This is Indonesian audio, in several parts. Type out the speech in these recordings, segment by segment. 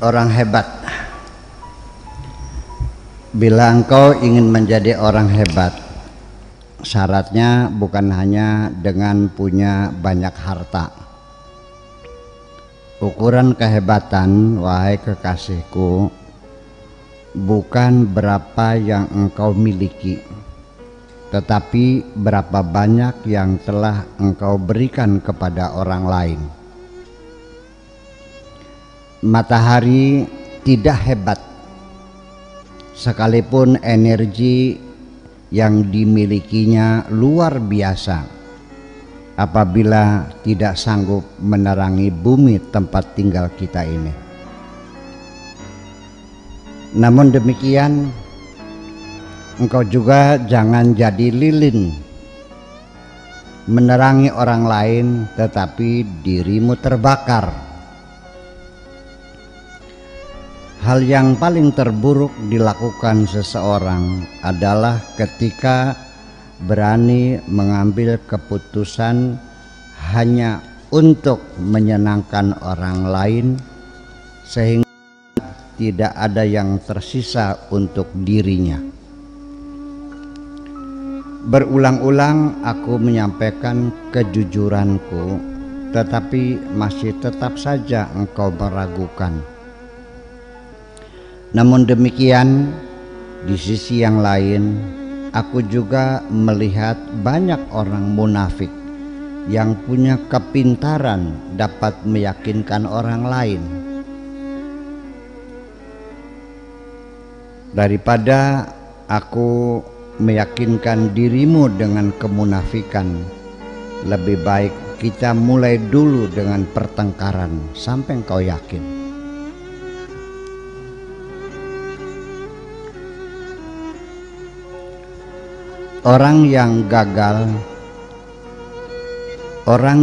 orang hebat. Bila engkau ingin menjadi orang hebat, syaratnya bukan hanya dengan punya banyak harta. Ukuran kehebatan, wahai kekasihku, bukan berapa yang engkau miliki, tetapi berapa banyak yang telah engkau berikan kepada orang lain. Matahari tidak hebat, sekalipun energi yang dimilikinya luar biasa, apabila tidak sanggup menerangi bumi tempat tinggal kita ini. Namun demikian, engkau juga jangan jadi lilin, menerangi orang lain tetapi dirimu terbakar. Hal yang paling terburuk dilakukan seseorang adalah ketika berani mengambil keputusan hanya untuk menyenangkan orang lain, sehingga tidak ada yang tersisa untuk dirinya. Berulang-ulang aku menyampaikan kejujuranku, tetapi masih tetap saja engkau meragukan. Namun demikian, di sisi yang lain, aku juga melihat banyak orang munafik yang punya kepintaran dapat meyakinkan orang lain. Daripada aku meyakinkan dirimu dengan kemunafikan, lebih baik kita mulai dulu dengan pertengkaran sampai engkau yakin. Orang yang gagal, orang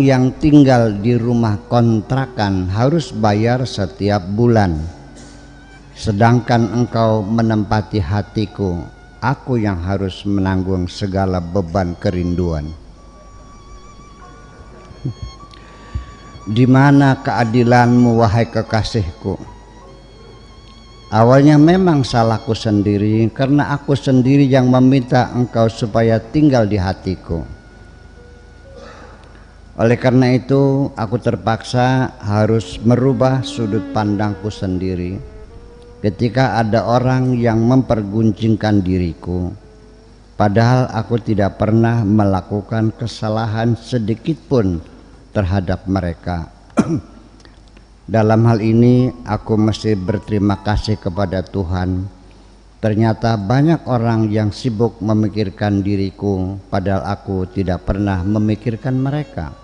yang tinggal di rumah kontrakan harus bayar setiap bulan. Sedangkan engkau menempati hatiku, aku yang harus menanggung segala beban kerinduan. Di mana keadilanmu, wahai kekasihku? Awalnya memang salahku sendiri, karena aku sendiri yang meminta engkau supaya tinggal di hatiku. Oleh karena itu, aku terpaksa harus merubah sudut pandangku sendiri ketika ada orang yang memperguncingkan diriku, padahal aku tidak pernah melakukan kesalahan sedikit pun terhadap mereka. Dalam hal ini aku mesti berterima kasih kepada Tuhan. Ternyata banyak orang yang sibuk memikirkan diriku, padahal aku tidak pernah memikirkan mereka.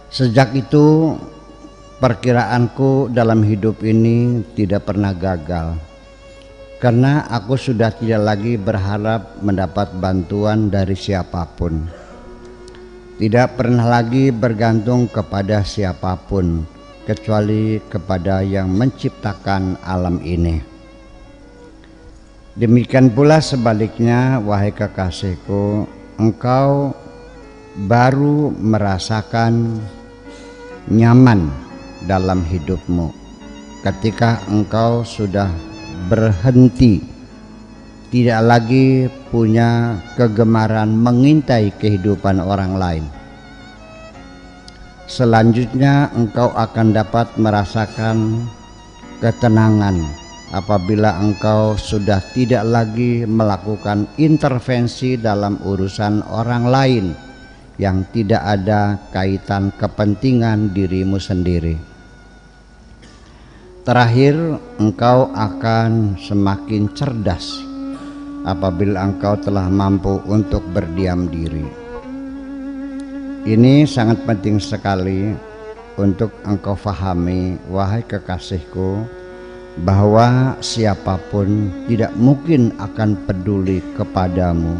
Sejak itu perkiraanku dalam hidup ini tidak pernah gagal, karena aku sudah tidak lagi berharap mendapat bantuan dari siapapun. Tidak pernah lagi bergantung kepada siapapun kecuali kepada yang menciptakan alam ini. Demikian pula sebaliknya, wahai kekasihku, engkau baru merasakan nyaman dalam hidupmu ketika engkau sudah berhenti, tidak lagi punya kegemaran mengintai kehidupan orang lain. Selanjutnya engkau akan dapat merasakan ketenangan apabila engkau sudah tidak lagi melakukan intervensi dalam urusan orang lain yang tidak ada kaitan kepentingan dirimu sendiri. Terakhir, engkau akan semakin cerdas apabila engkau telah mampu untuk berdiam diri. Ini sangat penting sekali untuk engkau fahami, wahai kekasihku, bahwa siapapun tidak mungkin akan peduli kepadamu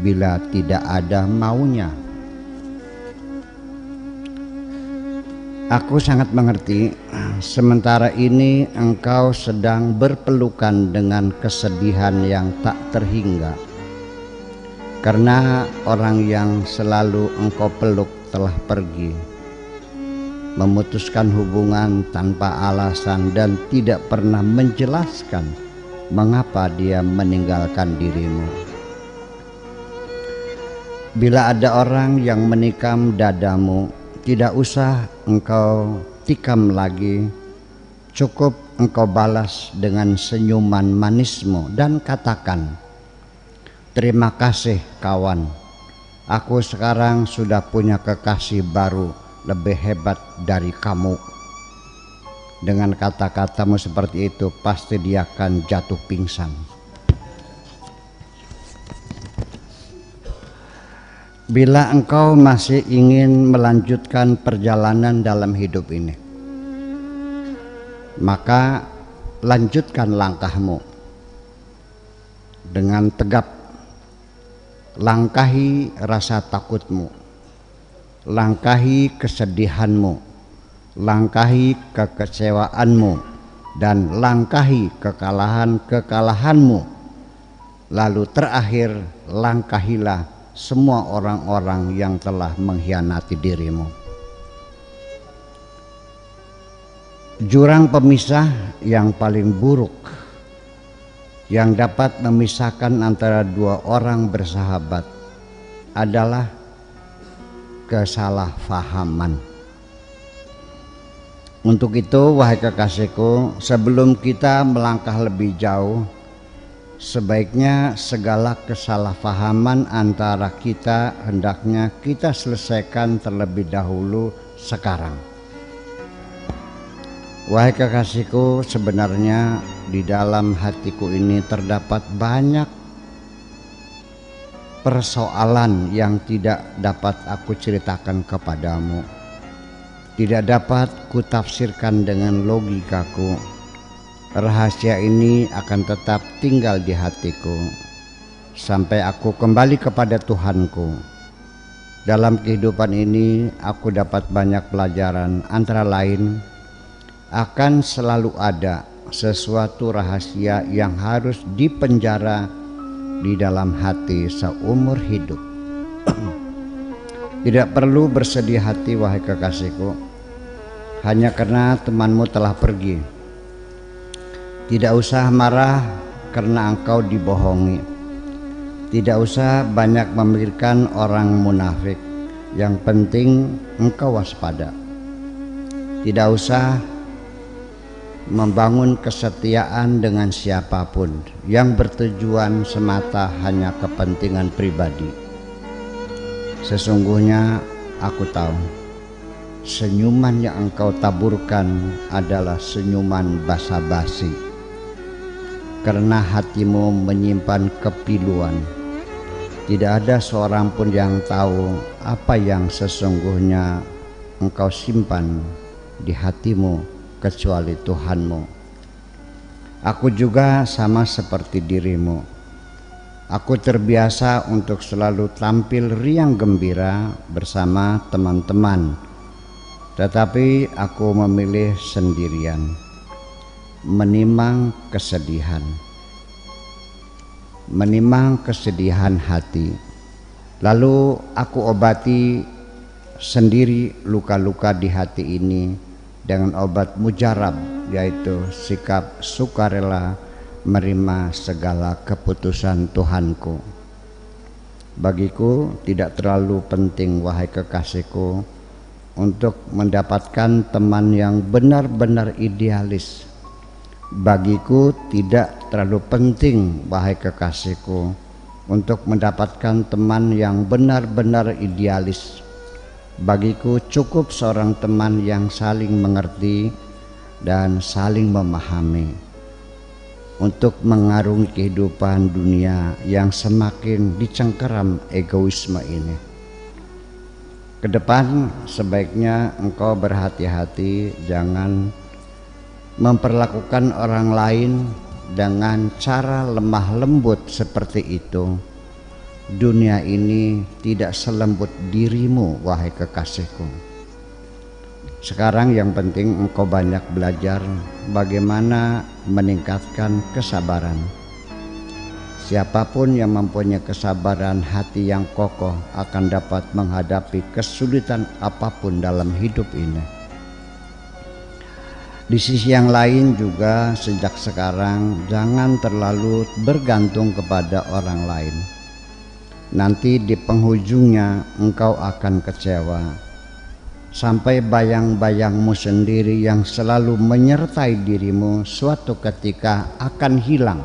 bila tidak ada maunya. Aku sangat mengerti, sementara ini engkau sedang berpelukan dengan kesedihan yang tak terhingga, karena orang yang selalu engkau peluk telah pergi. memutuskan hubungan tanpa alasan dan tidak pernah menjelaskan mengapa dia meninggalkan dirimu. Bila ada orang yang menikam dadamu, tidak usah engkau tikam lagi, cukup engkau balas dengan senyuman manismu dan katakan, "Terima kasih kawan, aku sekarang sudah punya kekasih baru lebih hebat dari kamu." Dengan kata-katamu seperti itu, pasti dia akan jatuh pingsan. Bila engkau masih ingin melanjutkan perjalanan dalam hidup ini, maka lanjutkan langkahmu dengan tegap. Langkahi rasa takutmu, langkahi kesedihanmu, langkahi kekecewaanmu, dan langkahi kekalahan-kekalahanmu. Lalu terakhir, langkahilah semua orang-orang yang telah mengkhianati dirimu. Jurang pemisah yang paling buruk yang dapat memisahkan antara dua orang bersahabat adalah kesalahpahaman. Untuk itu, wahai kekasihku, sebelum kita melangkah lebih jauh, sebaiknya segala kesalahpahaman antara kita hendaknya kita selesaikan terlebih dahulu sekarang. Wahai kekasihku, sebenarnya di dalam hatiku ini terdapat banyak persoalan yang tidak dapat aku ceritakan kepadamu, tidak dapat kutafsirkan dengan logikaku. Rahasia ini akan tetap tinggal di hatiku sampai aku kembali kepada Tuhanku. Dalam kehidupan ini aku dapat banyak pelajaran, antara lain akan selalu ada sesuatu rahasia yang harus dipenjara di dalam hati seumur hidup. Tidak perlu bersedih hati, wahai kekasihku, hanya karena temanmu telah pergi. Tidak usah marah karena engkau dibohongi. Tidak usah banyak memikirkan orang munafik. Yang penting engkau waspada. Tidak usah membangun kesetiaan dengan siapapun yang bertujuan semata hanya kepentingan pribadi. Sesungguhnya aku tahu senyuman yang engkau taburkan adalah senyuman basa-basi, karena hatimu menyimpan kepiluan. Tidak ada seorang pun yang tahu apa yang sesungguhnya engkau simpan di hatimu kecuali Tuhanmu. Aku juga sama seperti dirimu. Aku terbiasa untuk selalu tampil riang gembira bersama teman-teman, tetapi aku memilih sendirian, menimang kesedihan hati. Lalu aku obati sendiri luka-luka di hati ini dengan obat mujarab, yaitu sikap sukarela menerima segala keputusan Tuhanku. Bagiku tidak terlalu penting, wahai kekasihku, untuk mendapatkan teman yang benar-benar idealis. Bagiku tidak terlalu penting, wahai kekasihku, untuk mendapatkan teman yang benar-benar idealis. Bagiku cukup seorang teman yang saling mengerti dan saling memahami untuk mengarungi kehidupan dunia yang semakin dicengkeram egoisme ini. Kedepan sebaiknya engkau berhati-hati, jangan memperlakukan orang lain dengan cara lemah lembut seperti itu. Dunia ini tidak selembut dirimu, wahai kekasihku. Sekarang yang penting engkau banyak belajar bagaimana meningkatkan kesabaran. Siapapun yang mempunyai kesabaran hati yang kokoh akan dapat menghadapi kesulitan apapun dalam hidup ini. Di sisi yang lain juga sejak sekarang jangan terlalu bergantung kepada orang lain. Nanti di penghujungnya engkau akan kecewa, sampai bayang-bayangmu sendiri yang selalu menyertai dirimu suatu ketika akan hilang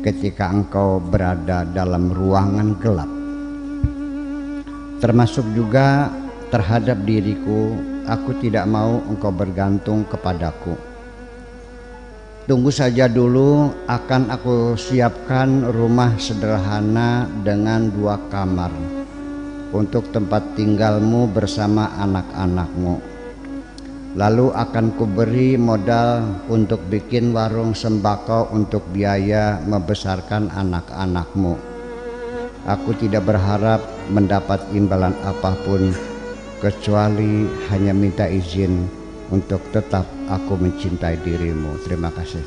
ketika engkau berada dalam ruangan gelap. Termasuk juga terhadap diriku, aku tidak mau engkau bergantung kepadaku. Tunggu saja dulu, akan aku siapkan rumah sederhana dengan 2 kamar untuk tempat tinggalmu bersama anak-anakmu. Lalu akan kuberi modal untuk bikin warung sembako untuk biaya membesarkan anak-anakmu. Aku tidak berharap mendapat imbalan apapun kecuali hanya minta izin untuk tetap aku mencintai dirimu. Terima kasih.